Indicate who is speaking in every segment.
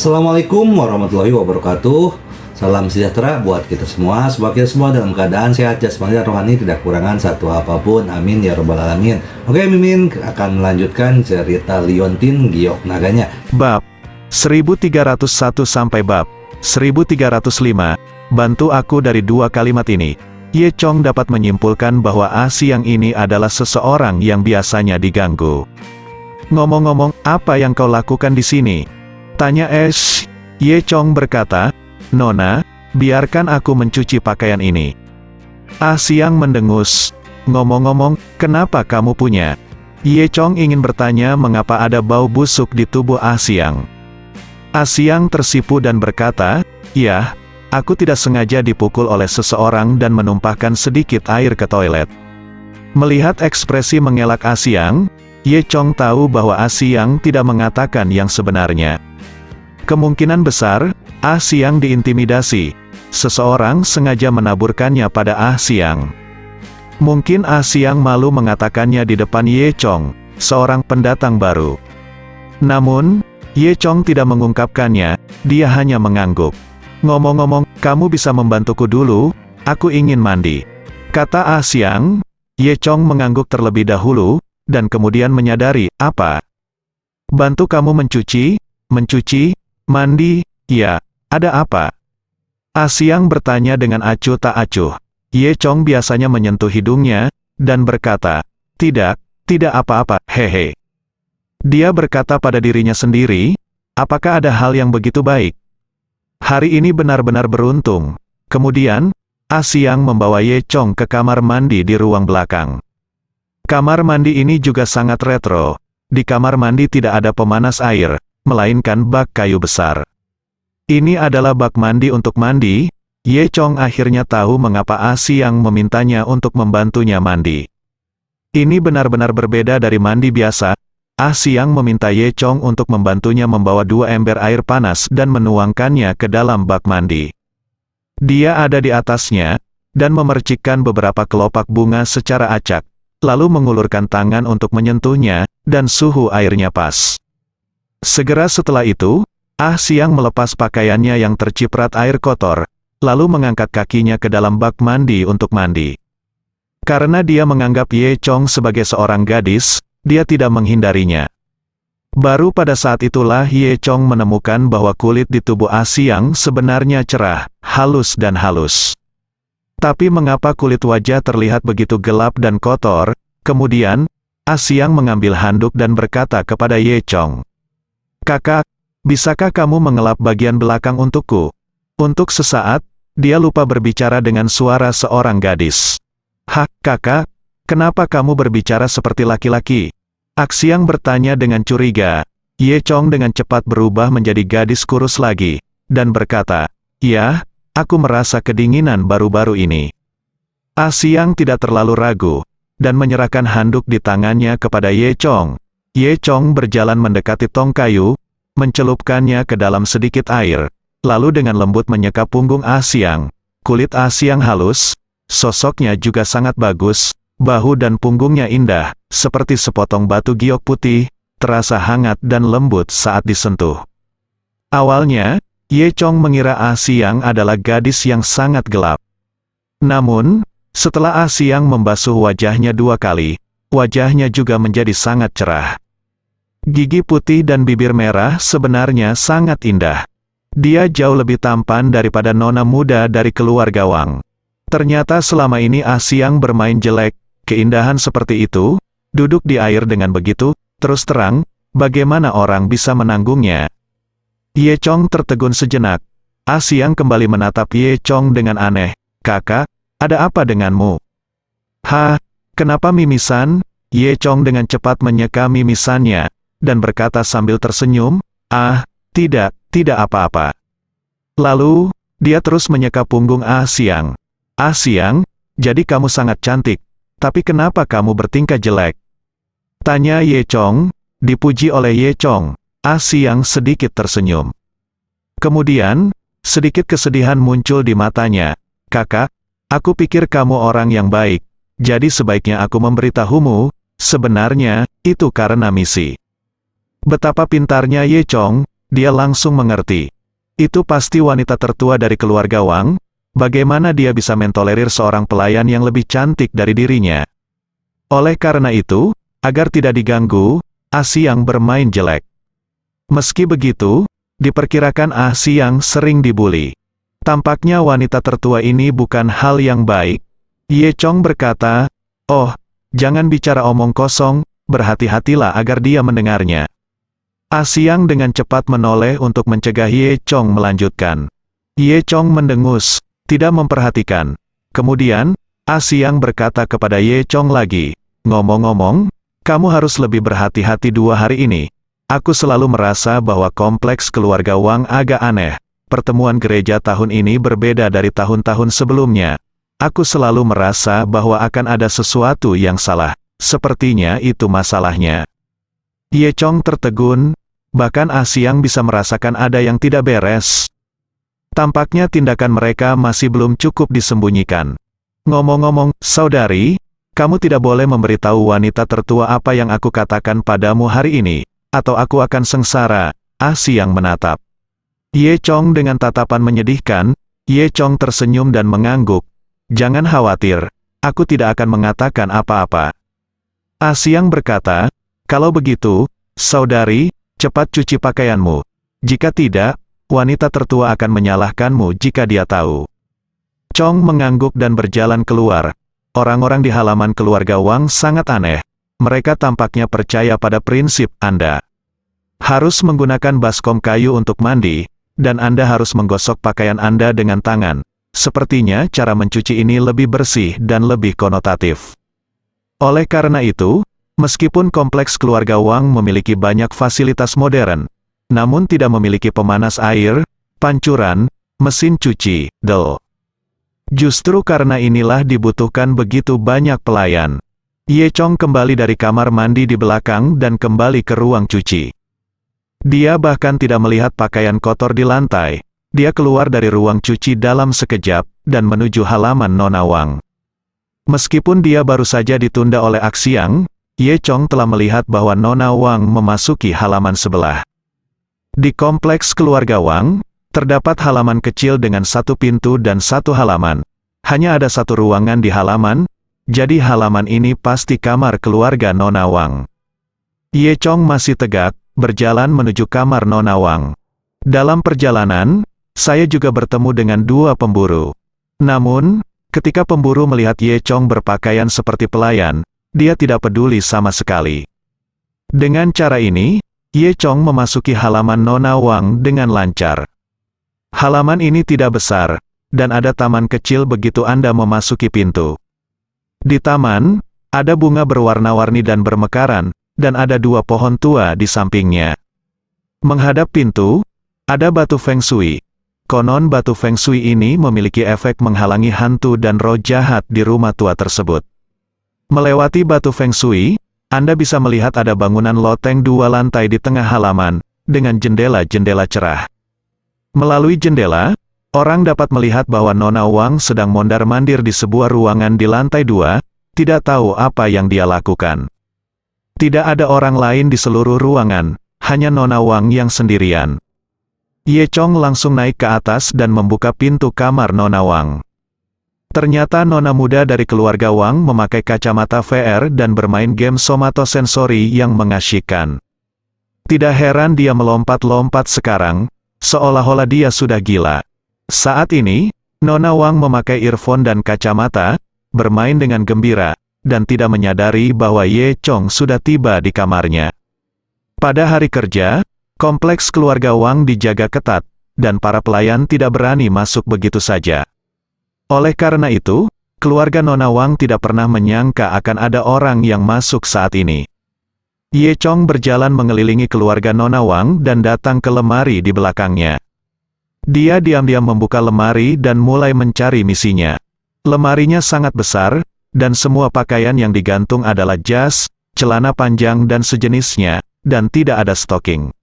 Speaker 1: Assalamualaikum warahmatullahi wabarakatuh. Salam sejahtera buat kita semua. Semoga kita semua dalam keadaan sehat jasmani dan rohani, tidak kekurangan satu apapun. Amin ya robbal alamin. Oke, Mimin akan melanjutkan cerita Liontin Giok Naganya.
Speaker 2: Bab 1301 sampai bab 1305. Bantu aku dari dua kalimat ini. Ye Chong dapat menyimpulkan bahwa Siang ini adalah seseorang yang biasanya diganggu. Ngomong-ngomong, apa yang kau lakukan di sini? Tanya Ash. Ye Chong berkata, Nona, biarkan aku mencuci pakaian ini. Siang mendengus. Ngomong-ngomong, kenapa kamu punya? Ye Chong ingin bertanya mengapa ada bau busuk di tubuh Siang. Siang tersipu dan berkata, ya, aku tidak sengaja dipukul oleh seseorang dan menumpahkan sedikit air ke toilet. Melihat ekspresi mengelak Siang, Ye Chong tahu bahwa Siang tidak mengatakan yang sebenarnya. Kemungkinan besar, Siang diintimidasi. Seseorang sengaja menaburkannya pada Siang. Mungkin Siang malu mengatakannya di depan Ye Chong, seorang pendatang baru. Namun, Ye Chong tidak mengungkapkannya, dia hanya mengangguk. Ngomong-ngomong, kamu bisa membantuku dulu? Aku ingin mandi, kata Siang. Ye Chong mengangguk terlebih dahulu, dan kemudian menyadari, apa? Bantu kamu mencuci? Mandi? Ya, ada apa? Siang bertanya dengan acuh tak acuh. Ye Chong biasanya menyentuh hidungnya, dan berkata, tidak apa-apa, hehe. Dia berkata pada dirinya sendiri, apakah ada hal yang begitu baik? Hari ini benar-benar beruntung. Kemudian, Siang membawa Ye Chong ke kamar mandi di ruang belakang. Kamar mandi ini juga sangat retro. Di kamar mandi tidak ada pemanas air, melainkan bak kayu besar. Ini adalah bak mandi untuk mandi. Ye Chong akhirnya tahu mengapa Siang memintanya untuk membantunya mandi. Ini benar-benar berbeda dari mandi biasa. Siang meminta Ye Chong untuk membantunya membawa 2 ember air panas dan menuangkannya ke dalam bak mandi. Dia ada di atasnya, dan memercikkan beberapa kelopak bunga secara acak, lalu mengulurkan tangan untuk menyentuhnya, dan suhu airnya pas. Segera setelah itu, Siang melepas pakaiannya yang terciprat air kotor, lalu mengangkat kakinya ke dalam bak mandi untuk mandi. Karena dia menganggap Ye Chong sebagai seorang gadis, dia tidak menghindarinya. Baru pada saat itulah Ye Chong menemukan bahwa kulit di tubuh Siang sebenarnya cerah, halus dan halus. Tapi mengapa kulit wajah terlihat begitu gelap dan kotor? Kemudian, Siang mengambil handuk dan berkata kepada Ye Chong, Kakak, bisakah kamu mengelap bagian belakang untukku? Untuk sesaat, dia lupa berbicara dengan suara seorang gadis. Hah, kakak? Kenapa kamu berbicara seperti laki-laki? Siang bertanya dengan curiga. Ye Chong dengan cepat berubah menjadi gadis kurus lagi, dan berkata, ya, aku merasa kedinginan baru-baru ini. Siang tidak terlalu ragu, dan menyerahkan handuk di tangannya kepada Ye Chong. Ye Chong berjalan mendekati tong kayu, mencelupkannya ke dalam sedikit air, lalu dengan lembut menyekap punggung Siang. Kulit Siang halus, sosoknya juga sangat bagus, bahu dan punggungnya indah, seperti sepotong batu giok putih, terasa hangat dan lembut saat disentuh. Awalnya, Ye Chong mengira Siang adalah gadis yang sangat gelap. Namun, setelah Siang membasuh wajahnya 2 kali, wajahnya juga menjadi sangat cerah. Gigi putih dan bibir merah sebenarnya sangat indah. Dia jauh lebih tampan daripada nona muda dari keluarga Wang. Ternyata selama ini Siang bermain jelek. Keindahan seperti itu, duduk di air dengan begitu, terus terang, bagaimana orang bisa menanggungnya? Ye Chong tertegun sejenak. Siang kembali menatap Ye Chong dengan aneh. Kakak, ada apa denganmu? Kenapa mimisan? Ye Chong dengan cepat menyeka mimisannya, dan berkata sambil tersenyum, tidak apa-apa. Lalu, dia terus menyeka punggung Siang. Siang, jadi kamu sangat cantik. Tapi kenapa kamu bertingkah jelek? Tanya Ye Chong. Dipuji oleh Ye Chong, Siang sedikit tersenyum. Kemudian, sedikit kesedihan muncul di matanya. Kakak, aku pikir kamu orang yang baik, jadi sebaiknya aku memberitahumu, sebenarnya, itu karena misi. Betapa pintarnya Ye Chong, dia langsung mengerti. Itu pasti wanita tertua dari keluarga Wang. Bagaimana dia bisa mentolerir seorang pelayan yang lebih cantik dari dirinya? Oleh karena itu, agar tidak diganggu, Ah Siang bermain jelek. Meski begitu, diperkirakan Ah Siang sering dibuli. Tampaknya wanita tertua ini bukan hal yang baik. Ye Chong berkata, "Oh, jangan bicara omong kosong, berhati-hatilah agar dia mendengarnya." Ah Siang dengan cepat menoleh untuk mencegah Ye Chong melanjutkan. Ye Chong mendengus, tidak memperhatikan. Kemudian, Ah Siang berkata kepada Ye Chong lagi, "Ngomong-ngomong, kamu harus lebih berhati-hati 2 hari ini. Aku selalu merasa bahwa kompleks keluarga Wang agak aneh. Pertemuan gereja tahun ini berbeda dari tahun-tahun sebelumnya. Aku selalu merasa bahwa akan ada sesuatu yang salah. Sepertinya itu masalahnya." Ye Chong tertegun, bahkan Ah Siang bisa merasakan ada yang tidak beres. Tampaknya tindakan mereka masih belum cukup disembunyikan. "Ngomong-ngomong, saudari, kamu tidak boleh memberitahu wanita tertua apa yang aku katakan padamu hari ini, atau aku akan sengsara." Ah Siang menatap Ye Chong dengan tatapan menyedihkan. Ye Chong tersenyum dan mengangguk. "Jangan khawatir, aku tidak akan mengatakan apa-apa." Ah Siang berkata, "Kalau begitu, saudari, cepat cuci pakaianmu. Jika tidak, wanita tertua akan menyalahkanmu jika dia tahu." Chong mengangguk dan berjalan keluar. Orang-orang di halaman keluarga Wang sangat aneh. Mereka tampaknya percaya pada prinsip Anda harus menggunakan baskom kayu untuk mandi, dan Anda harus menggosok pakaian Anda dengan tangan. Sepertinya cara mencuci ini lebih bersih dan lebih konotatif. Oleh karena itu, meskipun kompleks keluarga Wang memiliki banyak fasilitas modern, namun tidak memiliki pemanas air, pancuran, mesin cuci, del. Justru karena inilah dibutuhkan begitu banyak pelayan. Ye Chong kembali dari kamar mandi di belakang dan kembali ke ruang cuci. Dia bahkan tidak melihat pakaian kotor di lantai. Dia keluar dari ruang cuci dalam sekejap, dan menuju halaman Nona Wang. Meskipun dia baru saja ditunda oleh Ah Siang, Ye Chong telah melihat bahwa Nona Wang memasuki halaman sebelah. Di kompleks keluarga Wang, terdapat halaman kecil dengan 1 pintu dan 1 halaman. Hanya ada 1 ruangan di halaman, jadi halaman ini pasti kamar keluarga Nona Wang. Ye Chong masih tegak, berjalan menuju kamar Nona Wang. Dalam perjalanan, saya juga bertemu dengan 2 pemburu. Namun, ketika pemburu melihat Ye Chong berpakaian seperti pelayan, dia tidak peduli sama sekali. Dengan cara ini, Ye Chong memasuki halaman Nona Wang dengan lancar. Halaman ini tidak besar, dan ada taman kecil begitu Anda memasuki pintu. Di taman, ada bunga berwarna-warni dan bermekaran, dan ada 2 pohon tua di sampingnya. Menghadap pintu, ada batu Feng Shui. Konon batu Feng Shui ini memiliki efek menghalangi hantu dan roh jahat di rumah tua tersebut. Melewati batu Feng Shui, Anda bisa melihat ada bangunan loteng 2 lantai di tengah halaman, dengan jendela-jendela cerah. Melalui jendela, orang dapat melihat bahwa Nona Wang sedang mondar-mandir di sebuah ruangan di lantai 2, tidak tahu apa yang dia lakukan. Tidak ada orang lain di seluruh ruangan, hanya Nona Wang yang sendirian. Ye Chong langsung naik ke atas dan membuka pintu kamar Nona Wang. Ternyata nona muda dari keluarga Wang memakai kacamata VR dan bermain game somatosensori yang mengasyikkan. Tidak heran dia melompat-lompat sekarang, seolah-olah dia sudah gila. Saat ini, Nona Wang memakai earphone dan kacamata, bermain dengan gembira, dan tidak menyadari bahwa Ye Chong sudah tiba di kamarnya. Pada hari kerja, kompleks keluarga Wang dijaga ketat, dan para pelayan tidak berani masuk begitu saja. Oleh karena itu, keluarga Nona Wang tidak pernah menyangka akan ada orang yang masuk saat ini. Ye Chong berjalan mengelilingi keluarga Nona Wang dan datang ke lemari di belakangnya. Dia diam-diam membuka lemari dan mulai mencari misinya. Lemarinya sangat besar, dan semua pakaian yang digantung adalah jas, celana panjang dan sejenisnya, dan tidak ada stocking.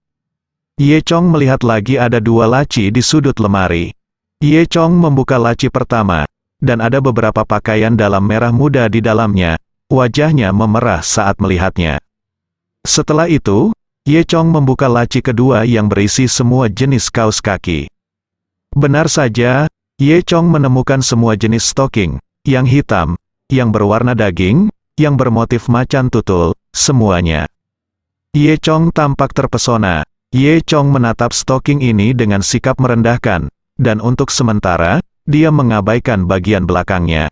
Speaker 2: Ye Chong melihat lagi ada 2 laci di sudut lemari. Ye Chong membuka laci pertama, dan ada beberapa pakaian dalam merah muda di dalamnya. Wajahnya memerah saat melihatnya. Setelah itu, Ye Chong membuka laci kedua yang berisi semua jenis kaos kaki. Benar saja, Ye Chong menemukan semua jenis stoking, yang hitam, yang berwarna daging, yang bermotif macan tutul, semuanya. Ye Chong tampak terpesona. Ye Chong menatap stoking ini dengan sikap merendahkan, dan untuk sementara, dia mengabaikan bagian belakangnya.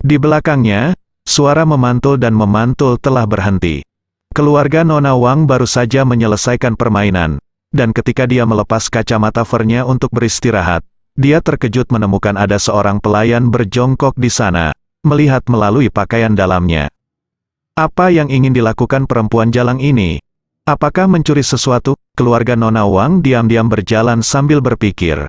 Speaker 2: Di belakangnya, suara memantul dan memantul telah berhenti. Keluarga Nona Wang baru saja menyelesaikan permainan, dan ketika dia melepas kacamata furnya untuk beristirahat, dia terkejut menemukan ada seorang pelayan berjongkok di sana, melihat melalui pakaian dalamnya. Apa yang ingin dilakukan perempuan jalang ini? Apakah mencuri sesuatu? Keluarga Nona Wang diam-diam berjalan sambil berpikir.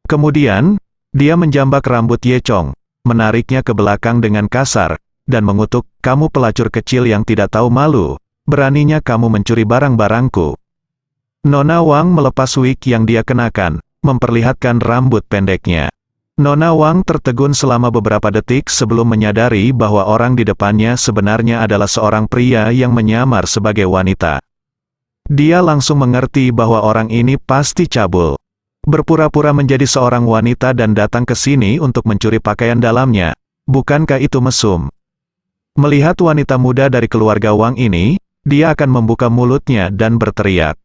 Speaker 2: Kemudian, dia menjambak rambut Ye Chong, menariknya ke belakang dengan kasar, dan mengutuk, "Kamu pelacur kecil yang tidak tahu malu. Beraninya kamu mencuri barang-barangku." Nona Wang melepas wig yang dia kenakan, memperlihatkan rambut pendeknya. Nona Wang tertegun selama beberapa detik sebelum menyadari bahwa orang di depannya sebenarnya adalah seorang pria yang menyamar sebagai wanita. Dia langsung mengerti bahwa orang ini pasti cabul. Berpura-pura menjadi seorang wanita dan datang ke sini untuk mencuri pakaian dalamnya. Bukankah itu mesum? Melihat wanita muda dari keluarga Wang ini, dia akan membuka mulutnya dan berteriak.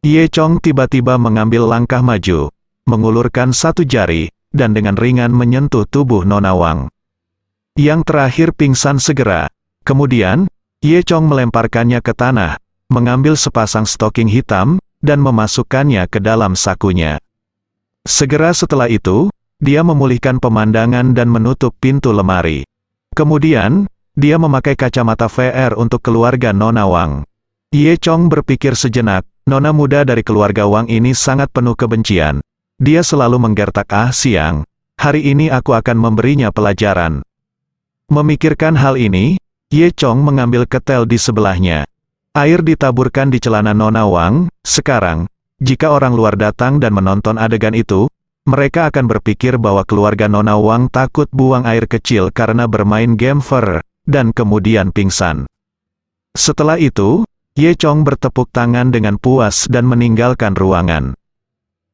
Speaker 2: Ye Chong tiba-tiba mengambil langkah maju, mengulurkan satu jari, dan dengan ringan menyentuh tubuh Nona Wang. Yang terakhir pingsan segera. Kemudian, Ye Chong melemparkannya ke tanah, mengambil sepasang stoking hitam, dan memasukkannya ke dalam sakunya. Segera setelah itu, dia memulihkan pemandangan dan menutup pintu lemari. Kemudian, dia memakai kacamata VR untuk keluarga Nona Wang. Ye Chong berpikir sejenak, nona muda dari keluarga Wang ini sangat penuh kebencian. Dia selalu menggertak, siang. Hari ini aku akan memberinya pelajaran. Memikirkan hal ini, Ye Chong mengambil ketel di sebelahnya. Air ditaburkan di celana Nona Wang. Sekarang, jika orang luar datang dan menonton adegan itu, mereka akan berpikir bahwa keluarga Nona Wang takut buang air kecil karena bermain game VR, dan kemudian pingsan. Setelah itu, Ye Chong bertepuk tangan dengan puas dan meninggalkan ruangan.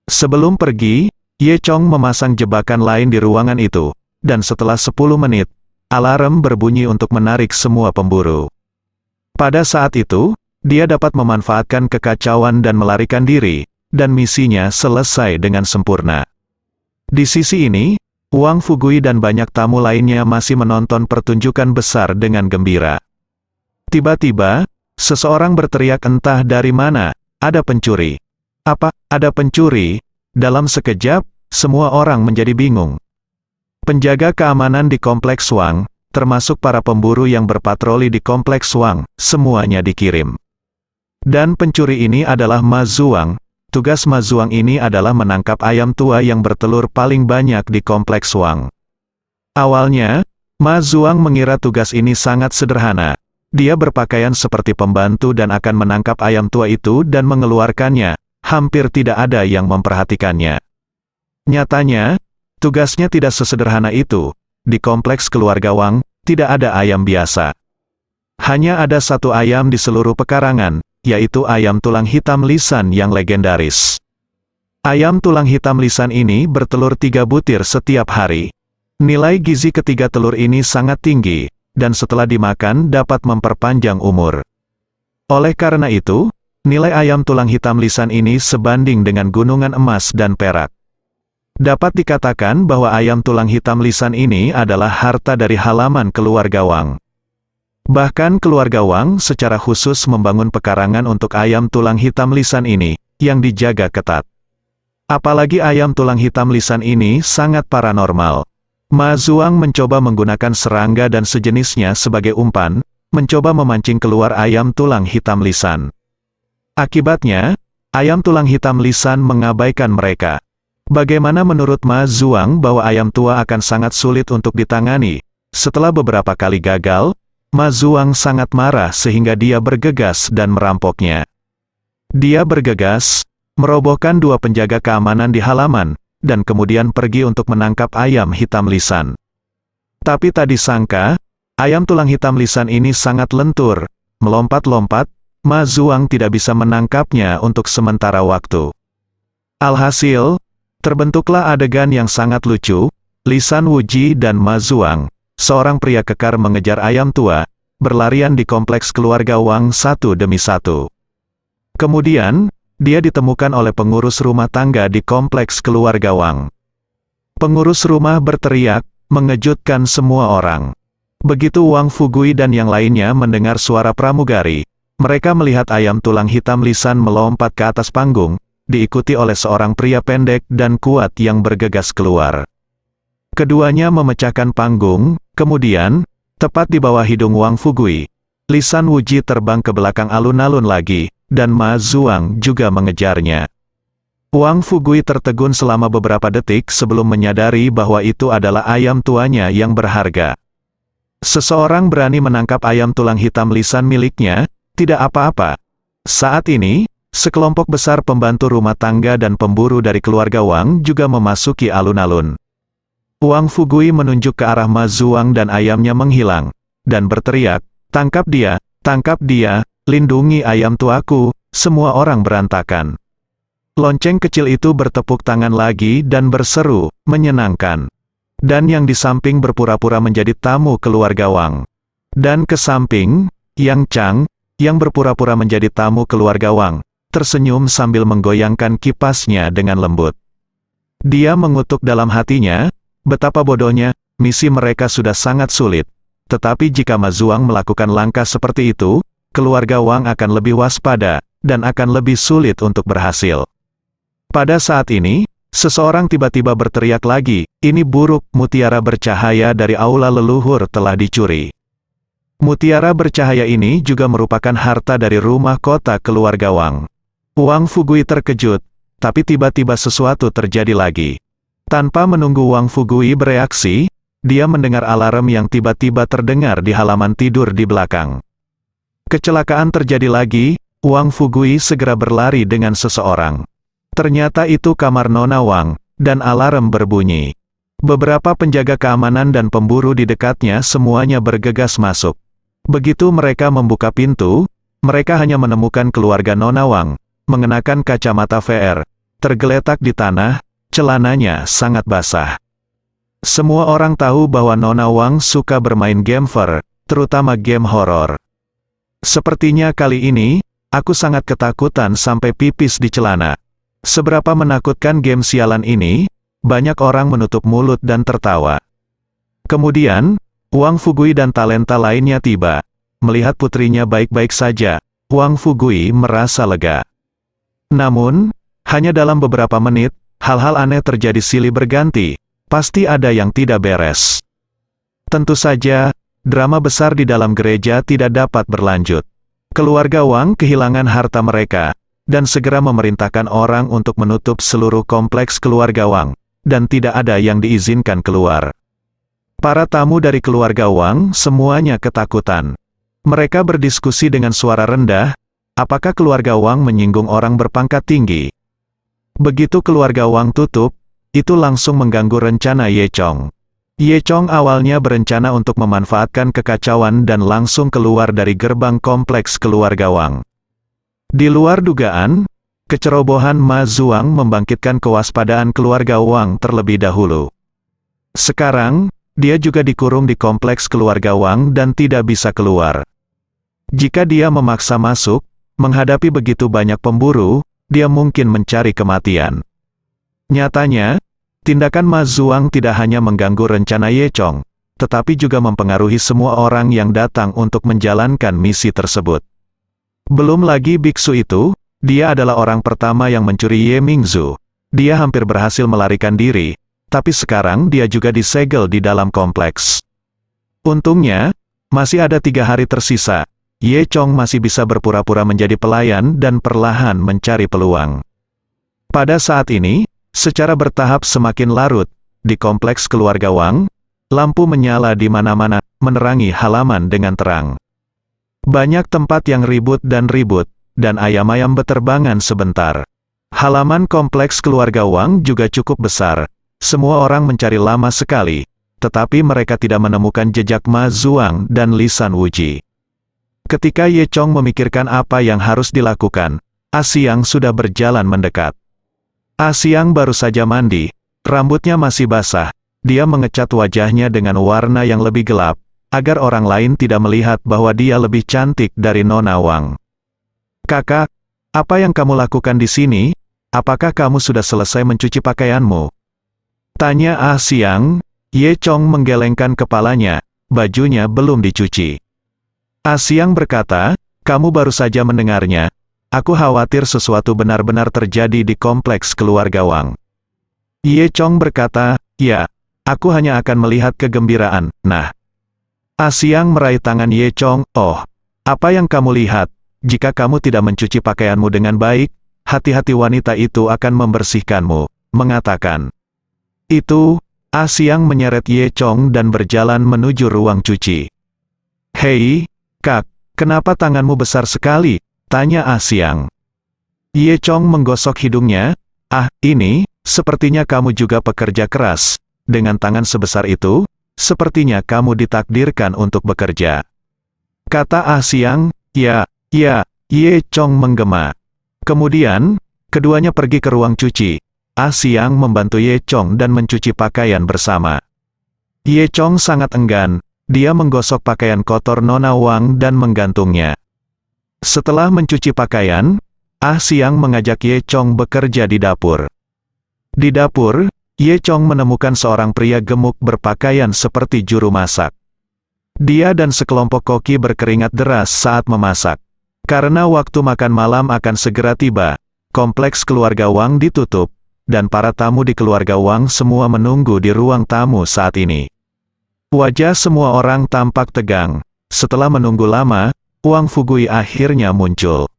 Speaker 2: Sebelum pergi, Ye Chong memasang jebakan lain di ruangan itu, dan setelah 10 menit, alarm berbunyi untuk menarik semua pemburu. Pada saat itu, dia dapat memanfaatkan kekacauan dan melarikan diri, dan misinya selesai dengan sempurna. Di sisi ini, Wang Fugui dan banyak tamu lainnya masih menonton pertunjukan besar dengan gembira. Tiba-tiba, seseorang berteriak entah dari mana, "Ada pencuri!" "Apa, ada pencuri?" Dalam sekejap, semua orang menjadi bingung. Penjaga keamanan di Kompleks Wang, termasuk para pemburu yang berpatroli di Kompleks Wang, semuanya dikirim. Dan pencuri ini adalah Ma Zuang. Tugas Ma Zuang ini adalah menangkap ayam tua yang bertelur paling banyak di Kompleks Wang. Awalnya, Ma Zuang mengira tugas ini sangat sederhana. Dia berpakaian seperti pembantu dan akan menangkap ayam tua itu dan mengeluarkannya. Hampir tidak ada yang memperhatikannya. Nyatanya, tugasnya tidak sesederhana itu. Di kompleks keluarga Wang, tidak ada ayam biasa. Hanya ada satu ayam di seluruh pekarangan, yaitu ayam tulang hitam lisan yang legendaris. Ayam tulang hitam lisan ini bertelur 3 butir setiap hari. Nilai gizi ketiga telur ini sangat tinggi, dan setelah dimakan dapat memperpanjang umur. Oleh karena itu, nilai ayam tulang hitam lisan ini sebanding dengan gunungan emas dan perak. Dapat dikatakan bahwa ayam tulang hitam lisan ini adalah harta dari halaman keluarga Wang. Bahkan keluarga Wang secara khusus membangun pekarangan untuk ayam tulang hitam lisan ini, yang dijaga ketat. Apalagi ayam tulang hitam lisan ini sangat paranormal. Ma Zuang mencoba menggunakan serangga dan sejenisnya sebagai umpan, mencoba memancing keluar ayam tulang hitam lisan. Akibatnya, ayam tulang hitam lisan mengabaikan mereka. Bagaimana menurut Ma Zuang bahwa ayam tua akan sangat sulit untuk ditangani? Setelah beberapa kali gagal, Ma Zuang sangat marah sehingga dia bergegas dan merampoknya. Dia bergegas, merobohkan 2 penjaga keamanan di halaman, dan kemudian pergi untuk menangkap ayam hitam lisan. Tapi tak disangka, ayam tulang hitam lisan ini sangat lentur, melompat-lompat, Ma Zuang tidak bisa menangkapnya untuk sementara waktu. Alhasil, terbentuklah adegan yang sangat lucu. Lisan Wuji dan Ma Zuang, seorang pria kekar mengejar ayam tua, berlarian di kompleks keluarga Wang satu demi satu. Kemudian, dia ditemukan oleh pengurus rumah tangga di kompleks keluarga Wang. Pengurus rumah berteriak, mengejutkan semua orang. Begitu Wang Fugui dan yang lainnya mendengar suara pramugari, mereka melihat ayam tulang hitam lisan melompat ke atas panggung, diikuti oleh seorang pria pendek dan kuat yang bergegas keluar. Keduanya memecahkan panggung, kemudian, tepat di bawah hidung Wang Fugui, Lisan Wuji terbang ke belakang alun-alun lagi, dan Ma Zuang juga mengejarnya. Wang Fugui tertegun selama beberapa detik sebelum menyadari bahwa itu adalah ayam tuanya yang berharga. Seseorang berani menangkap ayam tulang hitam lisan miliknya, tidak apa-apa. Saat ini, sekelompok besar pembantu rumah tangga dan pemburu dari keluarga Wang juga memasuki alun-alun. Wang Fugui menunjuk ke arah Ma Zuang dan ayamnya menghilang, dan berteriak, tangkap dia, lindungi ayam tuaku." Semua orang berantakan. Lonceng kecil itu bertepuk tangan lagi dan berseru, menyenangkan. Dan yang di samping berpura-pura menjadi tamu keluarga Wang. Dan ke samping, Yang Chang, yang berpura-pura menjadi tamu keluarga Wang, tersenyum sambil menggoyangkan kipasnya dengan lembut. Dia mengutuk dalam hatinya, betapa bodohnya, misi mereka sudah sangat sulit. Tetapi jika Ma Zuang melakukan langkah seperti itu, keluarga Wang akan lebih waspada, dan akan lebih sulit untuk berhasil. Pada saat ini, seseorang tiba-tiba berteriak lagi, "Ini buruk, mutiara bercahaya dari aula leluhur telah dicuri." Mutiara bercahaya ini juga merupakan harta dari rumah kota keluarga Wang. Wang Fugui terkejut, tapi tiba-tiba sesuatu terjadi lagi. Tanpa menunggu Wang Fugui bereaksi, dia mendengar alarm yang tiba-tiba terdengar di halaman tidur di belakang. Kecelakaan terjadi lagi, Wang Fugui segera berlari dengan seseorang. Ternyata itu kamar Nona Wang, dan alarm berbunyi. Beberapa penjaga keamanan dan pemburu di dekatnya semuanya bergegas masuk. Begitu mereka membuka pintu, mereka hanya menemukan keluarga Nona Wang, mengenakan kacamata VR, tergeletak di tanah, celananya sangat basah. Semua orang tahu bahwa Nona Wang suka bermain game VR, terutama game horor. Sepertinya kali ini, aku sangat ketakutan sampai pipis di celana. Seberapa menakutkan game sialan ini, banyak orang menutup mulut dan tertawa. Kemudian, Wang Fugui dan talenta lainnya tiba. Melihat putrinya baik-baik saja, Wang Fugui merasa lega. Namun, hanya dalam beberapa menit, hal-hal aneh terjadi silih berganti. Pasti ada yang tidak beres. Tentu saja, drama besar di dalam gereja tidak dapat berlanjut. Keluarga Wang kehilangan harta mereka, dan segera memerintahkan orang untuk menutup seluruh kompleks keluarga Wang, dan tidak ada yang diizinkan keluar. Para tamu dari keluarga Wang semuanya ketakutan. Mereka berdiskusi dengan suara rendah, apakah keluarga Wang menyinggung orang berpangkat tinggi. Begitu keluarga Wang tutup, itu langsung mengganggu rencana Ye Chong. Ye Chong awalnya berencana untuk memanfaatkan kekacauan dan langsung keluar dari gerbang kompleks keluarga Wang. Di luar dugaan, kecerobohan Ma Zuang membangkitkan kewaspadaan keluarga Wang terlebih dahulu. Sekarang, dia juga dikurung di kompleks keluarga Wang dan tidak bisa keluar. Jika dia memaksa masuk, menghadapi begitu banyak pemburu, dia mungkin mencari kematian. Nyatanya, tindakan Ma Zuang tidak hanya mengganggu rencana Ye Chong, tetapi juga mempengaruhi semua orang yang datang untuk menjalankan misi tersebut. Belum lagi biksu itu, dia adalah orang pertama yang mencuri Ye Mingzu. Dia hampir berhasil melarikan diri, tapi sekarang dia juga disegel di dalam kompleks. Untungnya, masih ada 3 hari tersisa. Ye Chong masih bisa berpura-pura menjadi pelayan dan perlahan mencari peluang. Pada saat ini, secara bertahap semakin larut, di kompleks keluarga Wang, lampu menyala di mana-mana, menerangi halaman dengan terang. Banyak tempat yang ribut, dan ayam-ayam beterbangan sebentar. Halaman kompleks keluarga Wang juga cukup besar. Semua orang mencari lama sekali, tetapi mereka tidak menemukan jejak Ma Zuang dan Lisan Wuji. Ketika Ye Chong memikirkan apa yang harus dilakukan, Ah Siang sudah berjalan mendekat. Ah Siang baru saja mandi, rambutnya masih basah, dia mengecat wajahnya dengan warna yang lebih gelap, agar orang lain tidak melihat bahwa dia lebih cantik dari Nona Wang. "Kakak, apa yang kamu lakukan di sini? Apakah kamu sudah selesai mencuci pakaianmu?" tanya Ah Siang. Ye Chong menggelengkan kepalanya, bajunya belum dicuci. Ah Siang berkata, "Kamu baru saja mendengarnya. Aku khawatir sesuatu benar-benar terjadi di kompleks keluarga Wang." Ye Chong berkata, "Ya, aku hanya akan melihat kegembiraan." Nah, Ah Siang meraih tangan Ye Chong. "Oh, apa yang kamu lihat? Jika kamu tidak mencuci pakaianmu dengan baik, hati-hati wanita itu akan membersihkanmu," mengatakan. Itu, Ah Siang menyeret Ye Chong dan berjalan menuju ruang cuci. "Hei, Kak, kenapa tanganmu besar sekali?" tanya Ah Siang. Ye Chong menggosok hidungnya. "Ah, ini, sepertinya kamu juga pekerja keras. Dengan tangan sebesar itu, sepertinya kamu ditakdirkan untuk bekerja," kata Ah Siang. Ya, Ye Chong menggema. Kemudian, keduanya pergi ke ruang cuci. Ah Siang membantu Ye Chong dan mencuci pakaian bersama. Ye Chong sangat enggan, dia menggosok pakaian kotor Nona Wang dan menggantungnya. Setelah mencuci pakaian, Ah Siang mengajak Ye Chong bekerja di dapur. Di dapur, Ye Chong menemukan seorang pria gemuk berpakaian seperti juru masak. Dia dan sekelompok koki berkeringat deras saat memasak. Karena waktu makan malam akan segera tiba, kompleks keluarga Wang ditutup, dan para tamu di keluarga Wang semua menunggu di ruang tamu saat ini. Wajah semua orang tampak tegang. Setelah menunggu lama, Wang Fugui akhirnya muncul.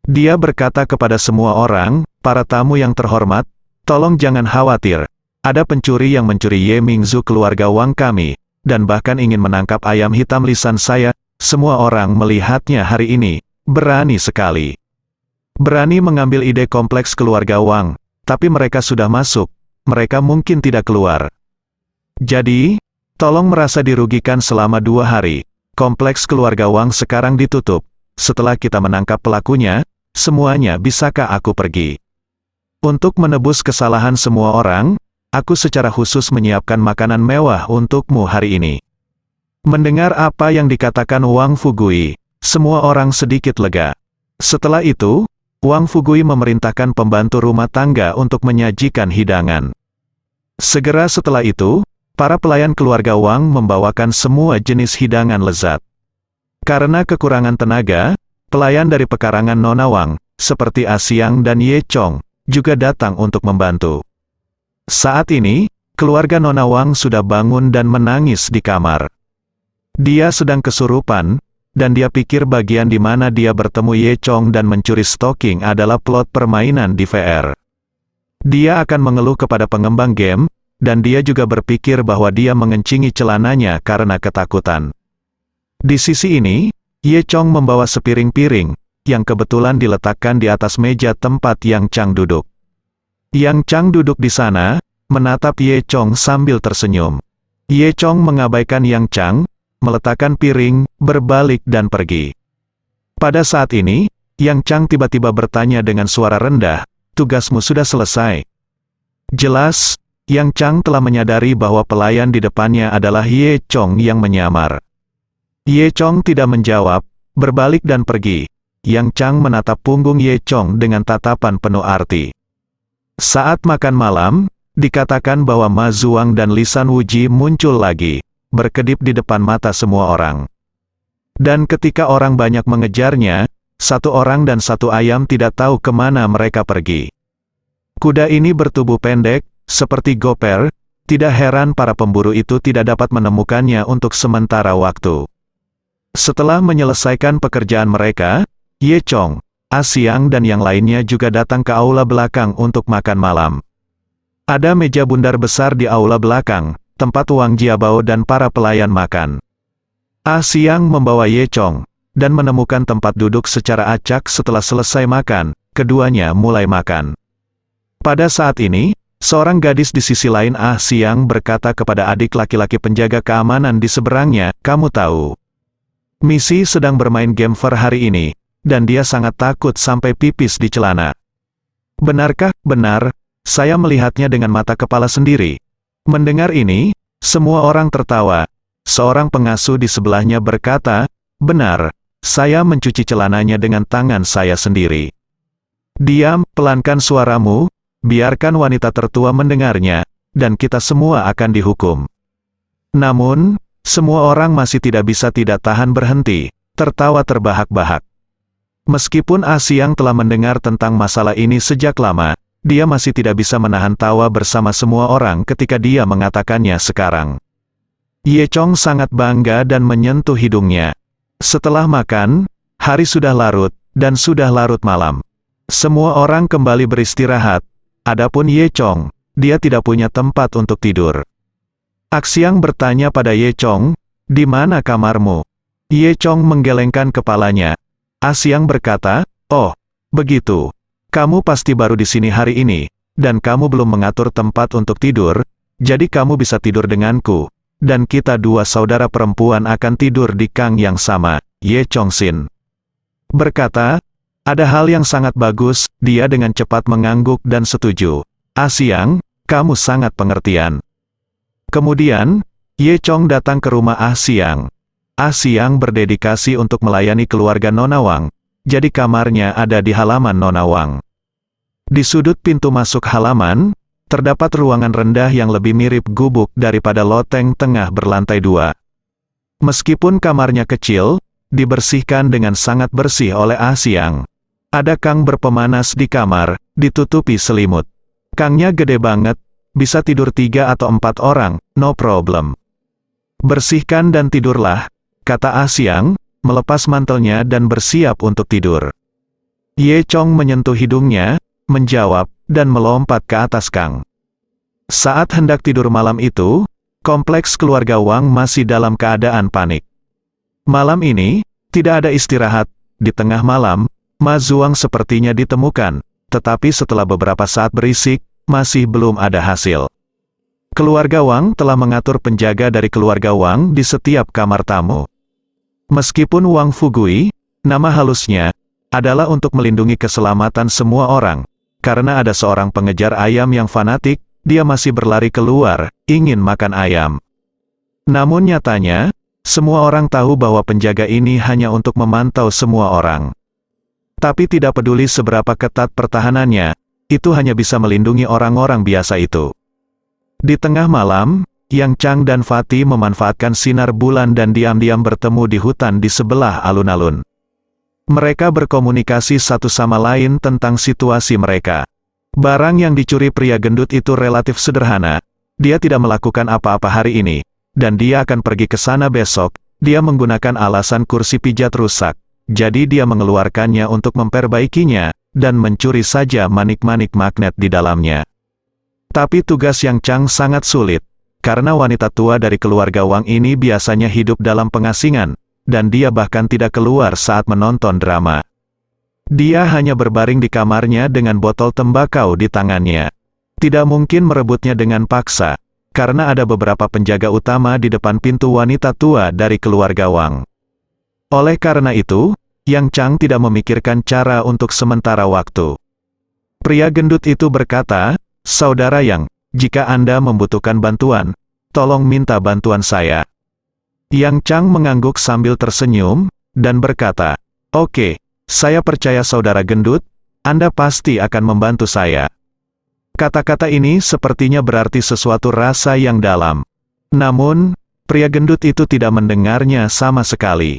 Speaker 2: Dia berkata kepada semua orang, "Para tamu yang terhormat, tolong jangan khawatir. Ada pencuri yang mencuri Ye Mingzu keluarga Wang kami, dan bahkan ingin menangkap ayam hitam lisan saya. Semua orang melihatnya hari ini. Berani sekali. Berani mengambil ide kompleks keluarga Wang, tapi mereka sudah masuk. Mereka mungkin tidak keluar. Jadi, tolong merasa dirugikan selama 2 hari. Kompleks keluarga Wang sekarang ditutup. Setelah kita menangkap pelakunya, semuanya bisakah aku pergi? Untuk menebus kesalahan semua orang, aku secara khusus menyiapkan makanan mewah untukmu hari ini." Mendengar apa yang dikatakan Wang Fugui, semua orang sedikit lega. Setelah itu, Wang Fugui memerintahkan pembantu rumah tangga untuk menyajikan hidangan. Segera setelah itu, para pelayan keluarga Wang membawakan semua jenis hidangan lezat. Karena kekurangan tenaga, pelayan dari pekarangan Nona Wang, seperti Ah Siang dan Ye Chong, juga datang untuk membantu. Saat ini, keluarga Nona Wang sudah bangun dan menangis di kamar. Dia sedang kesurupan, dan dia pikir bagian di mana dia bertemu Ye Chong dan mencuri stocking adalah plot permainan di VR. Dia akan mengeluh kepada pengembang game, dan dia juga berpikir bahwa dia mengencingi celananya karena ketakutan. Di sisi ini, Ye Chong membawa sepiring piring, yang kebetulan diletakkan di atas meja tempat Yang Chang duduk. Yang Chang duduk di sana, menatap Ye Chong sambil tersenyum. Ye Chong mengabaikan Yang Chang, meletakkan piring, berbalik dan pergi. Pada saat ini, Yang Chang tiba-tiba bertanya dengan suara rendah, "Tugasmu sudah selesai?" Jelas, Yang Chang telah menyadari bahwa pelayan di depannya adalah Ye Chong yang menyamar. Ye Chong tidak menjawab, berbalik dan pergi. Yang Chang menatap punggung Ye Chong dengan tatapan penuh arti. Saat makan malam, dikatakan bahwa Ma Zuang dan Lisan Wuji muncul lagi, berkedip di depan mata semua orang. Dan ketika orang banyak mengejarnya, 1 orang dan 1 ayam tidak tahu kemana mereka pergi. Kuda ini bertubuh pendek, seperti Goper, tidak heran para pemburu itu tidak dapat menemukannya untuk sementara waktu. Setelah menyelesaikan pekerjaan mereka, Ye Chong, Ah Siang dan yang lainnya juga datang ke aula belakang untuk makan malam. Ada meja bundar besar di aula belakang, tempat Wang Jiabao dan para pelayan makan. Ah Siang membawa Ye Chong, dan menemukan tempat duduk secara acak setelah selesai makan, keduanya mulai makan. Pada saat ini, seorang gadis di sisi lain Ah Siang berkata kepada adik laki-laki penjaga keamanan di seberangnya, "Kamu tahu Missy sedang bermain game VR hari ini, dan dia sangat takut sampai pipis di celana. Benarkah? Benar, saya melihatnya dengan mata kepala sendiri. Mendengar ini, semua orang tertawa. Seorang pengasuh di sebelahnya berkata, benar, saya mencuci celananya dengan tangan saya sendiri. Diam, pelankan suaramu, biarkan wanita tertua mendengarnya, dan kita semua akan dihukum. Namun, semua orang masih tidak bisa tidak tahan berhenti, tertawa terbahak-bahak. Meskipun Asyang telah mendengar tentang masalah ini sejak lama, dia masih tidak bisa menahan tawa bersama semua orang ketika dia mengatakannya sekarang. Ye Chong sangat bangga dan menyentuh hidungnya. Setelah makan, hari sudah larut, dan sudah larut malam. Semua orang kembali beristirahat. Adapun Ye Chong, dia tidak punya tempat untuk tidur. Asyang bertanya pada Ye Chong, di mana kamarmu? Ye Chong menggelengkan kepalanya. Asyang berkata, oh, begitu. Kamu pasti baru di sini hari ini, dan kamu belum mengatur tempat untuk tidur, jadi kamu bisa tidur denganku, dan kita dua saudara perempuan akan tidur di kang yang sama. Ye Chong Sin berkata, ada hal yang sangat bagus, dia dengan cepat mengangguk dan setuju. Asyang, kamu sangat pengertian. Kemudian, Ye Chong datang ke rumah Asyang. Asyang berdedikasi untuk melayani keluarga Nona Wang, jadi kamarnya ada di halaman Nona Wang. Di sudut pintu masuk halaman, terdapat ruangan rendah yang lebih mirip gubuk daripada loteng tengah berlantai 2. Meskipun kamarnya kecil, dibersihkan dengan sangat bersih oleh Asyang. Ada kang berpemanas di kamar, ditutupi selimut. Kangnya gede banget, bisa tidur 3 atau 4 orang, no problem. Bersihkan dan tidurlah, kata Asyang, melepas mantelnya dan bersiap untuk tidur. Ye Chong menyentuh hidungnya, menjawab, dan melompat ke atas kang. Saat hendak tidur malam itu, kompleks keluarga Wang masih dalam keadaan panik. Malam ini, tidak ada istirahat. Di tengah malam, Ma Zuang sepertinya ditemukan, tetapi setelah beberapa saat berisik, masih belum ada hasil. Keluarga Wang telah mengatur penjaga dari keluarga Wang di setiap kamar tamu. Meskipun Wang Fugui, nama halusnya, adalah untuk melindungi keselamatan semua orang, karena ada seorang pengejar ayam yang fanatik, dia masih berlari keluar, ingin makan ayam. Namun nyatanya, semua orang tahu bahwa penjaga ini hanya untuk memantau semua orang. Tapi tidak peduli seberapa ketat pertahanannya, itu hanya bisa melindungi orang-orang biasa itu. Di tengah malam, Yang Chang dan Fatih memanfaatkan sinar bulan dan diam-diam bertemu di hutan di sebelah alun-alun. Mereka berkomunikasi satu sama lain tentang situasi mereka. Barang yang dicuri pria gendut itu relatif sederhana. Dia tidak melakukan apa-apa hari ini, dan dia akan pergi ke sana besok. Dia menggunakan alasan kursi pijat rusak, jadi dia mengeluarkannya untuk memperbaikinya, dan mencuri saja manik-manik magnet di dalamnya. Tapi tugas Yang Chang sangat sulit, karena wanita tua dari keluarga Wang ini biasanya hidup dalam pengasingan, dan dia bahkan tidak keluar saat menonton drama. Dia hanya berbaring di kamarnya dengan botol tembakau di tangannya. Tidak mungkin merebutnya dengan paksa, karena ada beberapa penjaga utama di depan pintu wanita tua dari keluarga Wang. Oleh karena itu, Yang Chang tidak memikirkan cara untuk sementara waktu. Pria gendut itu berkata, Saudara Yang, jika Anda membutuhkan bantuan, tolong minta bantuan saya. Yang Chang mengangguk sambil tersenyum, dan berkata, Oke, saya percaya Saudara gendut, Anda pasti akan membantu saya. Kata-kata ini sepertinya berarti sesuatu rasa yang dalam. Namun, pria gendut itu tidak mendengarnya sama sekali.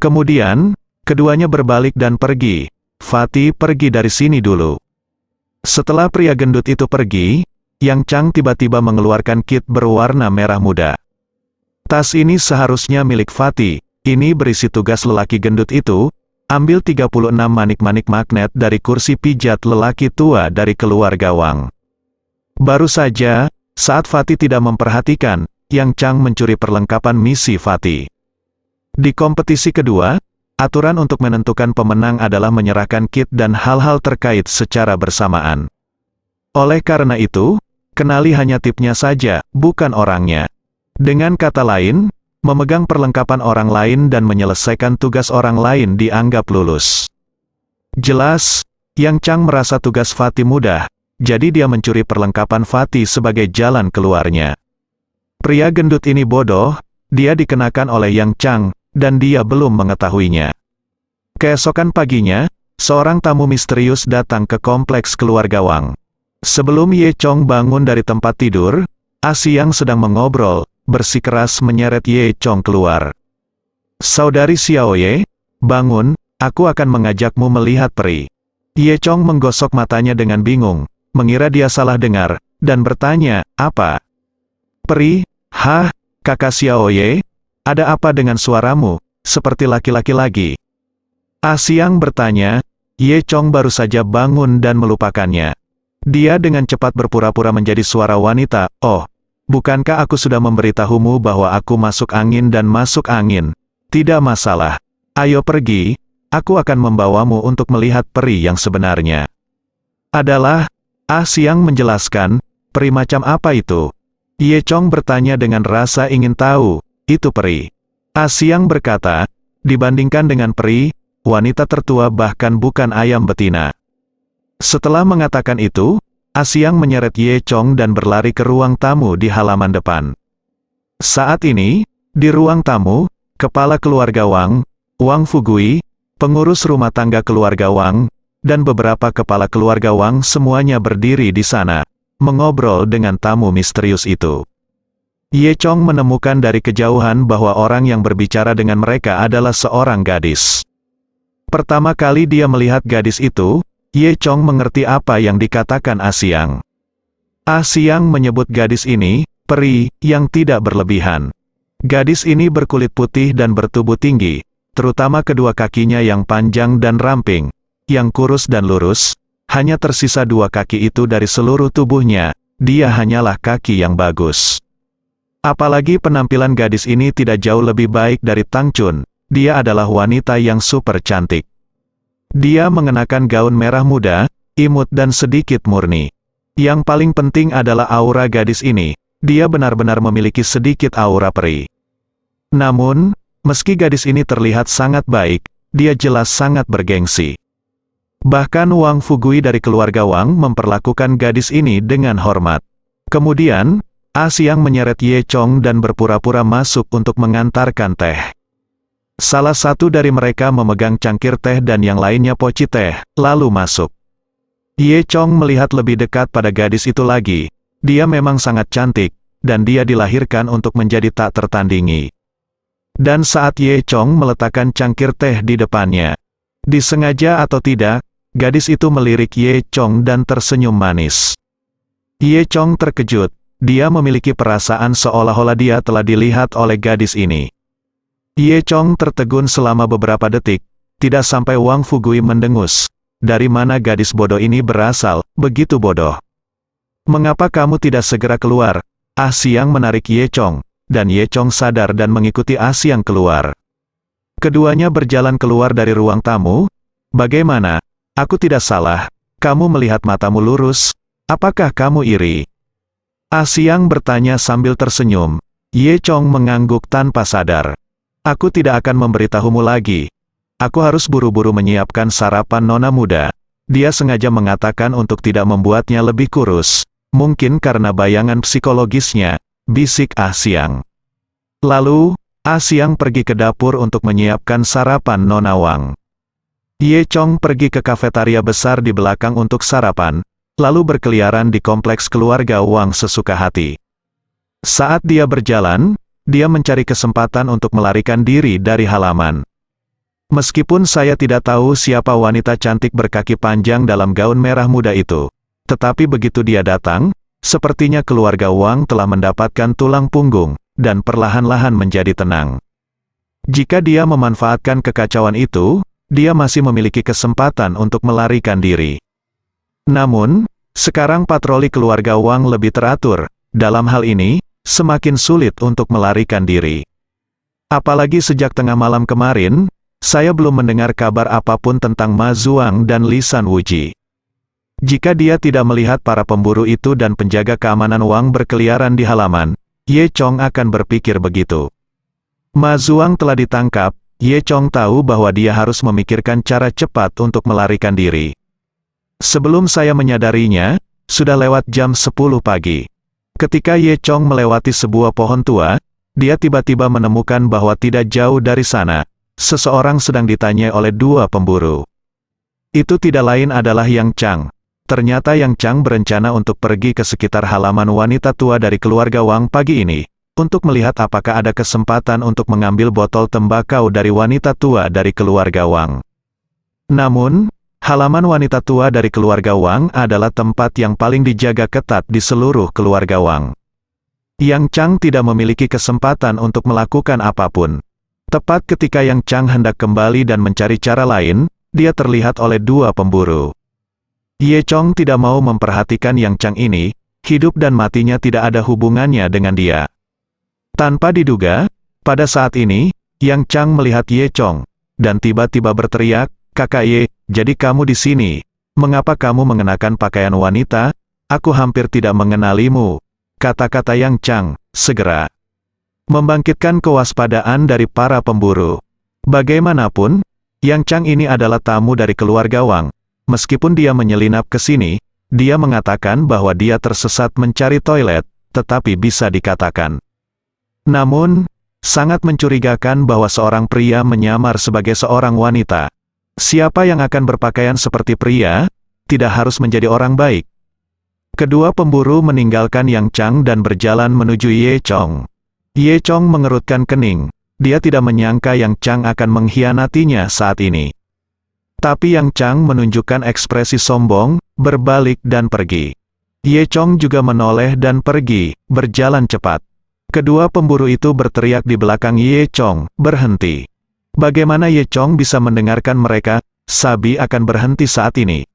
Speaker 2: Kemudian, keduanya berbalik dan pergi. Fatih pergi dari sini dulu. Setelah pria gendut itu pergi, Yang Chang tiba-tiba mengeluarkan kit berwarna merah muda. Tas ini seharusnya milik Fatih. Ini berisi tugas lelaki gendut itu, ambil 36 manik-manik magnet dari kursi pijat lelaki tua dari keluarga Wang. Baru saja, saat Fatih tidak memperhatikan, Yang Chang mencuri perlengkapan misi Fatih. Di kompetisi kedua, aturan untuk menentukan pemenang adalah menyerahkan kit dan hal-hal terkait secara bersamaan. Oleh karena itu, kenali hanya tipnya saja, bukan orangnya. Dengan kata lain, memegang perlengkapan orang lain dan menyelesaikan tugas orang lain dianggap lulus. Jelas, Yang Chang merasa tugas Fatih mudah, jadi dia mencuri perlengkapan Fatih sebagai jalan keluarnya. Pria gendut ini bodoh, dia dikenakan oleh Yang Chang, dan dia belum mengetahuinya. Keesokan paginya, seorang tamu misterius datang ke kompleks keluarga Wang. Sebelum Ye Chong bangun dari tempat tidur, Ah Siang sedang mengobrol, bersikeras menyeret Ye Chong keluar. "Saudari Xiaoye, bangun, aku akan mengajakmu melihat peri." Ye Chong menggosok matanya dengan bingung, mengira dia salah dengar, dan bertanya, "Apa? Peri? Hah, kakak Xiaoye? Ada apa dengan suaramu, seperti laki-laki lagi?" Ah Siang bertanya. Ye Chong baru saja bangun dan melupakannya. Dia dengan cepat berpura-pura menjadi suara wanita. "Oh, bukankah aku sudah memberitahumu bahwa aku masuk angin dan masuk angin? Tidak masalah. Ayo pergi, aku akan membawamu untuk melihat peri yang sebenarnya." "Adalah?" Ah Siang menjelaskan. "Peri macam apa itu?" Ye Chong bertanya dengan rasa ingin tahu. "Itu peri." Ah Siang berkata, "Dibandingkan dengan peri, wanita tertua bahkan bukan ayam betina." Setelah mengatakan itu, Ah Siang menyeret Ye Chong dan berlari ke ruang tamu di halaman depan. Saat ini, di ruang tamu, kepala keluarga Wang, Wang Fugui, pengurus rumah tangga keluarga Wang, dan beberapa kepala keluarga Wang semuanya berdiri di sana, mengobrol dengan tamu misterius itu. Ye Chong menemukan dari kejauhan bahwa orang yang berbicara dengan mereka adalah seorang gadis. Pertama kali dia melihat gadis itu, Ye Chong mengerti apa yang dikatakan Ah Siang. Ah Siang menyebut gadis ini, peri, yang tidak berlebihan. Gadis ini berkulit putih dan bertubuh tinggi, terutama kedua kakinya yang panjang dan ramping, yang kurus dan lurus, hanya tersisa dua kaki itu dari seluruh tubuhnya, dia hanyalah kaki yang bagus. Apalagi penampilan gadis ini tidak jauh lebih baik dari Tang Chun, dia adalah wanita yang super cantik. Dia mengenakan gaun merah muda, imut dan sedikit murni. Yang paling penting adalah aura gadis ini, dia benar-benar memiliki sedikit aura peri. Namun, meski gadis ini terlihat sangat baik, dia jelas sangat bergengsi. Bahkan Wang Fugui dari keluarga Wang memperlakukan gadis ini dengan hormat. Kemudian, Ah Siang menyeret Ye Chong dan berpura-pura masuk untuk mengantarkan teh. Salah satu dari mereka memegang cangkir teh dan yang lainnya poci teh, lalu masuk. Ye Chong melihat lebih dekat pada gadis itu lagi. Dia memang sangat cantik, dan dia dilahirkan untuk menjadi tak tertandingi. Dan saat Ye Chong meletakkan cangkir teh di depannya, disengaja atau tidak, gadis itu melirik Ye Chong dan tersenyum manis. Ye Chong terkejut, dia memiliki perasaan seolah-olah dia telah dilihat oleh gadis ini. Ye Chong tertegun selama beberapa detik, tidak sampai Wang Fugui mendengus. Dari mana gadis bodoh ini berasal, begitu bodoh? "Mengapa kamu tidak segera keluar?" Ah Siang menarik Ye Chong, dan Ye Chong sadar dan mengikuti Ah Siang keluar. Keduanya berjalan keluar dari ruang tamu. "Bagaimana? Aku tidak salah, kamu melihat matamu lurus, apakah kamu iri?" Ah Siang bertanya sambil tersenyum. Ye Chong mengangguk tanpa sadar. "Aku tidak akan memberitahumu lagi. Aku harus buru-buru menyiapkan sarapan nona muda." Dia sengaja mengatakan untuk tidak membuatnya lebih kurus, mungkin karena bayangan psikologisnya, bisik Ah Siang. Lalu, Ah Siang pergi ke dapur untuk menyiapkan sarapan nona Wang. Ye Chong pergi ke kafetaria besar di belakang untuk sarapan, lalu berkeliaran di kompleks keluarga Wang sesuka hati. Saat dia berjalan, dia mencari kesempatan untuk melarikan diri dari halaman. "Meskipun saya tidak tahu siapa wanita cantik berkaki panjang dalam gaun merah muda itu, tetapi begitu dia datang, sepertinya keluarga Wang telah mendapatkan tulang punggung, dan perlahan-lahan menjadi tenang. Jika dia memanfaatkan kekacauan itu, dia masih memiliki kesempatan untuk melarikan diri. Namun, sekarang patroli keluarga Wang lebih teratur, dalam hal ini, semakin sulit untuk melarikan diri. Apalagi sejak tengah malam kemarin, saya belum mendengar kabar apapun tentang Ma Zuang dan Li San Wuji. Jika dia tidak melihat para pemburu itu dan penjaga keamanan Wang berkeliaran di halaman, Ye Chong akan berpikir begitu. Ma Zuang telah ditangkap. Ye Chong tahu bahwa dia harus memikirkan cara cepat untuk melarikan diri. Sebelum saya menyadarinya, sudah lewat jam 10 pagi. Ketika Ye Chong melewati sebuah pohon tua, dia tiba-tiba menemukan bahwa tidak jauh dari sana, seseorang sedang ditanyai oleh dua pemburu. Itu tidak lain adalah Yang Chang. Ternyata Yang Chang berencana untuk pergi ke sekitar halaman wanita tua dari keluarga Wang pagi ini, untuk melihat apakah ada kesempatan untuk mengambil botol tembakau dari wanita tua dari keluarga Wang. Namun, halaman wanita tua dari keluarga Wang adalah tempat yang paling dijaga ketat di seluruh keluarga Wang. Yang Chang tidak memiliki kesempatan untuk melakukan apapun. Tepat ketika Yang Chang hendak kembali dan mencari cara lain, dia terlihat oleh dua pemburu. Ye Chong tidak mau memperhatikan Yang Chang ini, hidup dan matinya tidak ada hubungannya dengan dia. Tanpa diduga, pada saat ini, Yang Chang melihat Ye Chong, dan tiba-tiba berteriak, "Kakak Ye, jadi kamu di sini. Mengapa kamu mengenakan pakaian wanita? Aku hampir tidak mengenalimu," kata-kata Yang Chang, segera membangkitkan kewaspadaan dari para pemburu. Bagaimanapun, Yang Chang ini adalah tamu dari keluarga Wang. Meskipun dia menyelinap ke sini, dia mengatakan bahwa dia tersesat mencari toilet, tetapi bisa dikatakan. Namun, sangat mencurigakan bahwa seorang pria menyamar sebagai seorang wanita. Siapa yang akan berpakaian seperti pria, tidak harus menjadi orang baik. Kedua pemburu meninggalkan Yang Chang dan berjalan menuju Ye Chong. Ye Chong mengerutkan kening. Dia tidak menyangka Yang Chang akan mengkhianatinya saat ini. Tapi Yang Chang menunjukkan ekspresi sombong, berbalik dan pergi. Ye Chong juga menoleh dan pergi, berjalan cepat. Kedua pemburu itu berteriak di belakang Ye Chong, "Berhenti." Bagaimana Ye Chong bisa mendengarkan mereka? Sabi akan berhenti saat ini.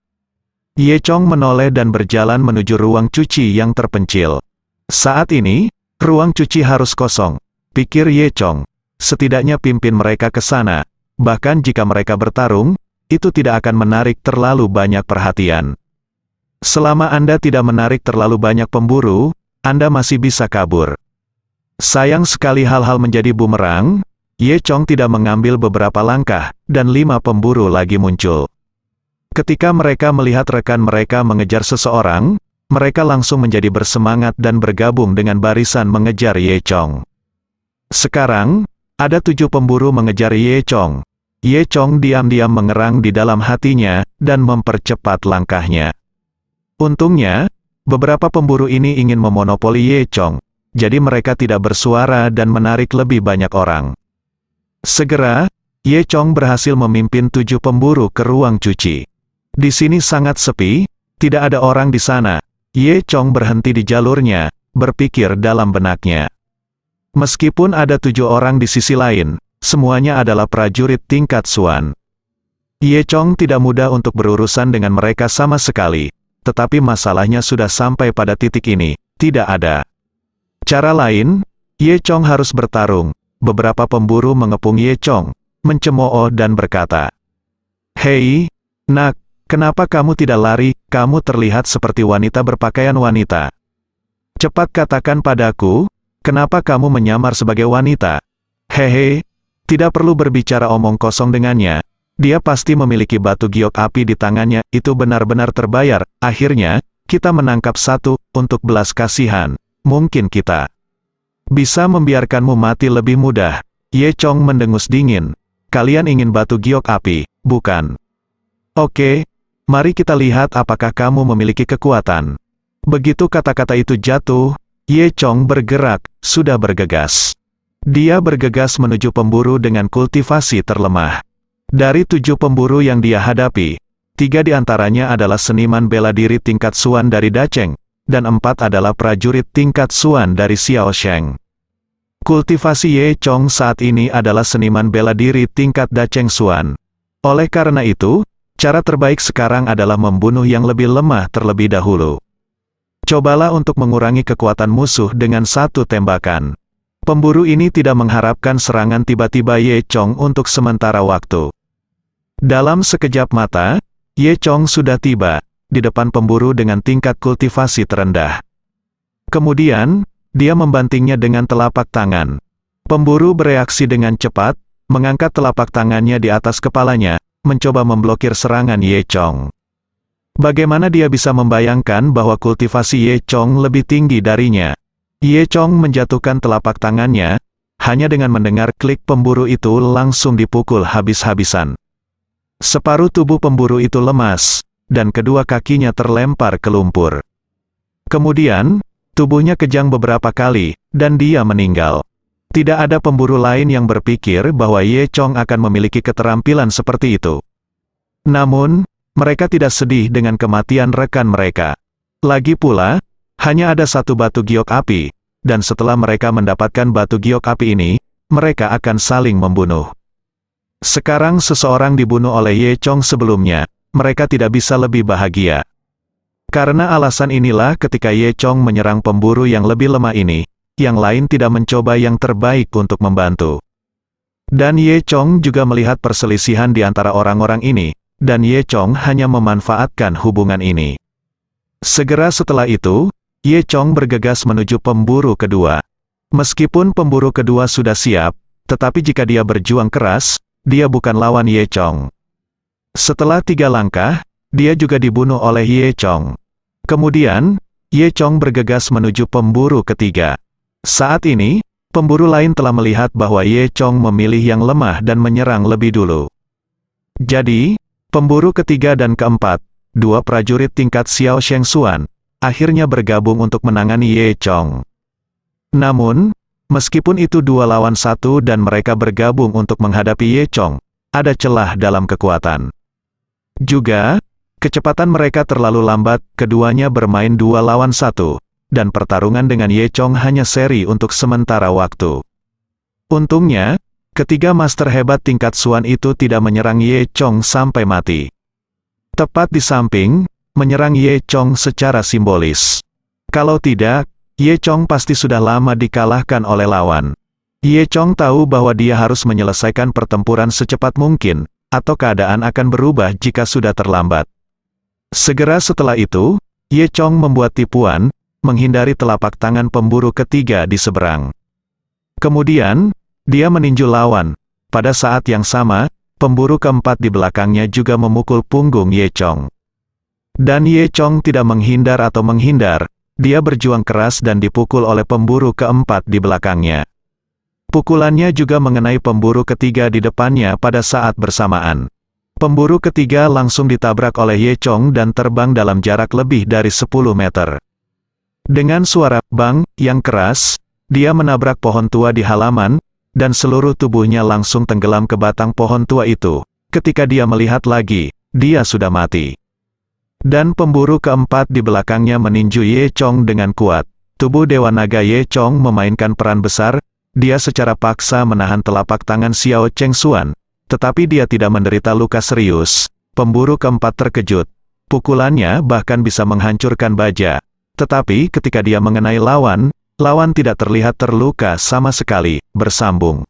Speaker 2: Ye Chong menoleh dan berjalan menuju ruang cuci yang terpencil. Saat ini, ruang cuci harus kosong, pikir Ye Chong. Setidaknya pimpin mereka ke sana. Bahkan jika mereka bertarung, itu tidak akan menarik terlalu banyak perhatian. Selama Anda tidak menarik terlalu banyak pemburu, Anda masih bisa kabur. Sayang sekali hal-hal menjadi bumerang. Ye Chong tidak mengambil beberapa langkah, dan 5 pemburu lagi muncul. Ketika mereka melihat rekan mereka mengejar seseorang, mereka langsung menjadi bersemangat dan bergabung dengan barisan mengejar Ye Chong. Sekarang, ada 7 pemburu mengejar Ye Chong. Ye Chong diam-diam mengerang di dalam hatinya, dan mempercepat langkahnya. Untungnya, beberapa pemburu ini ingin memonopoli Ye Chong. Jadi mereka tidak bersuara dan menarik lebih banyak orang. Segera, Ye Chong berhasil memimpin 7 pemburu ke ruang cuci. Di sini sangat sepi, tidak ada orang di sana. Ye Chong berhenti di jalurnya, berpikir dalam benaknya. Meskipun ada 7 orang di sisi lain, semuanya adalah prajurit tingkat Suan. Ye Chong tidak mudah untuk berurusan dengan mereka sama sekali, tetapi masalahnya sudah sampai pada titik ini, tidak ada cara lain. Ye Chong harus bertarung. Beberapa pemburu mengepung Ye Chong, mencemooh dan berkata, "Hei, nak, kenapa kamu tidak lari? Kamu terlihat seperti wanita berpakaian wanita. Cepat katakan padaku, kenapa kamu menyamar sebagai wanita?" Hehe, tidak perlu berbicara omong kosong dengannya. Dia pasti memiliki batu giok api di tangannya, itu benar-benar terbayar. Akhirnya, kita menangkap satu, untuk belas kasihan. Mungkin kita bisa membiarkanmu mati lebih mudah. Ye Chong mendengus dingin. Kalian ingin batu giok api, bukan? Oke, mari kita lihat apakah kamu memiliki kekuatan. Begitu kata-kata itu jatuh, Ye Chong bergerak, sudah bergegas. Dia bergegas menuju pemburu dengan kultivasi terlemah. Dari 7 pemburu yang dia hadapi, 3 diantaranya adalah seniman bela diri tingkat Suan dari Dacheng, dan 4 adalah prajurit tingkat Suan dari Xiaosheng. Kultivasi Ye Chong saat ini adalah seniman bela diri tingkat Dacheng Suan. Oleh karena itu, cara terbaik sekarang adalah membunuh yang lebih lemah terlebih dahulu. Cobalah untuk mengurangi kekuatan musuh dengan 1 tembakan. Pemburu ini tidak mengharapkan serangan tiba-tiba Ye Chong untuk sementara waktu. Dalam sekejap mata, Ye Chong sudah tiba di depan pemburu dengan tingkat kultivasi terendah. Kemudian, dia membantingnya dengan telapak tangan. Pemburu bereaksi dengan cepat, mengangkat telapak tangannya di atas kepalanya, mencoba memblokir serangan Ye Chong. Bagaimana dia bisa membayangkan bahwa kultivasi Ye Chong lebih tinggi darinya? Ye Chong menjatuhkan telapak tangannya, hanya dengan mendengar klik pemburu itu langsung dipukul habis-habisan. Separuh tubuh pemburu itu lemas, dan kedua kakinya terlempar ke lumpur. Kemudian, tubuhnya kejang beberapa kali, dan dia meninggal. Tidak ada pemburu lain yang berpikir bahwa Ye Chong akan memiliki keterampilan seperti itu. Namun, mereka tidak sedih dengan kematian rekan mereka. Lagi pula, hanya ada satu batu giok api, dan setelah mereka mendapatkan batu giok api ini, mereka akan saling membunuh. Sekarang seseorang dibunuh oleh Ye Chong sebelumnya, mereka tidak bisa lebih bahagia. Karena alasan inilah ketika Ye Chong menyerang pemburu yang lebih lemah ini, yang lain tidak mencoba yang terbaik untuk membantu. Dan Ye Chong juga melihat perselisihan di antara orang-orang ini, dan Ye Chong hanya memanfaatkan hubungan ini. Segera setelah itu, Ye Chong bergegas menuju pemburu kedua. Meskipun pemburu kedua sudah siap, tetapi jika dia berjuang keras, dia bukan lawan Ye Chong. Setelah 3 langkah, dia juga dibunuh oleh Ye Chong. Kemudian, Ye Chong bergegas menuju pemburu ketiga. Saat ini, pemburu lain telah melihat bahwa Ye Chong memilih yang lemah dan menyerang lebih dulu. Jadi, pemburu ketiga dan keempat, 2 prajurit tingkat Xiao Sheng Xuan, akhirnya bergabung untuk menangani Ye Chong. Namun, meskipun itu 2 lawan 1 dan mereka bergabung untuk menghadapi Ye Chong, ada celah dalam kekuatan. Juga, kecepatan mereka terlalu lambat, keduanya bermain 2 lawan 1. Dan pertarungan dengan Ye Chong hanya seri untuk sementara waktu. Untungnya, ketiga master hebat tingkat Xuan itu tidak menyerang Ye Chong sampai mati. Tepat di samping, menyerang Ye Chong secara simbolis. Kalau tidak, Ye Chong pasti sudah lama dikalahkan oleh lawan. Ye Chong tahu bahwa dia harus menyelesaikan pertempuran secepat mungkin, atau keadaan akan berubah jika sudah terlambat. Segera setelah itu, Ye Chong membuat tipuan, menghindari telapak tangan pemburu ketiga di seberang. Kemudian, dia meninju lawan. Pada saat yang sama, pemburu keempat di belakangnya juga memukul punggung Ye Chong. Dan Ye Chong tidak menghindar atau menghindar, dia berjuang keras dan dipukul oleh pemburu keempat di belakangnya. Pukulannya juga mengenai pemburu ketiga di depannya pada saat bersamaan. Pemburu ketiga langsung ditabrak oleh Ye Chong dan terbang dalam jarak lebih dari 10 meter. Dengan suara bang yang keras, dia menabrak pohon tua di halaman, dan seluruh tubuhnya langsung tenggelam ke batang pohon tua itu. Ketika dia melihat lagi, dia sudah mati. Dan pemburu keempat di belakangnya meninju Ye Chong dengan kuat. Tubuh Dewa Naga Ye Chong memainkan peran besar, dia secara paksa menahan telapak tangan Xiao Cheng Xuan, tetapi dia tidak menderita luka serius. Pemburu keempat terkejut. Pukulannya bahkan bisa menghancurkan baja. Tetapi ketika dia mengenai lawan, lawan tidak terlihat terluka sama sekali, bersambung.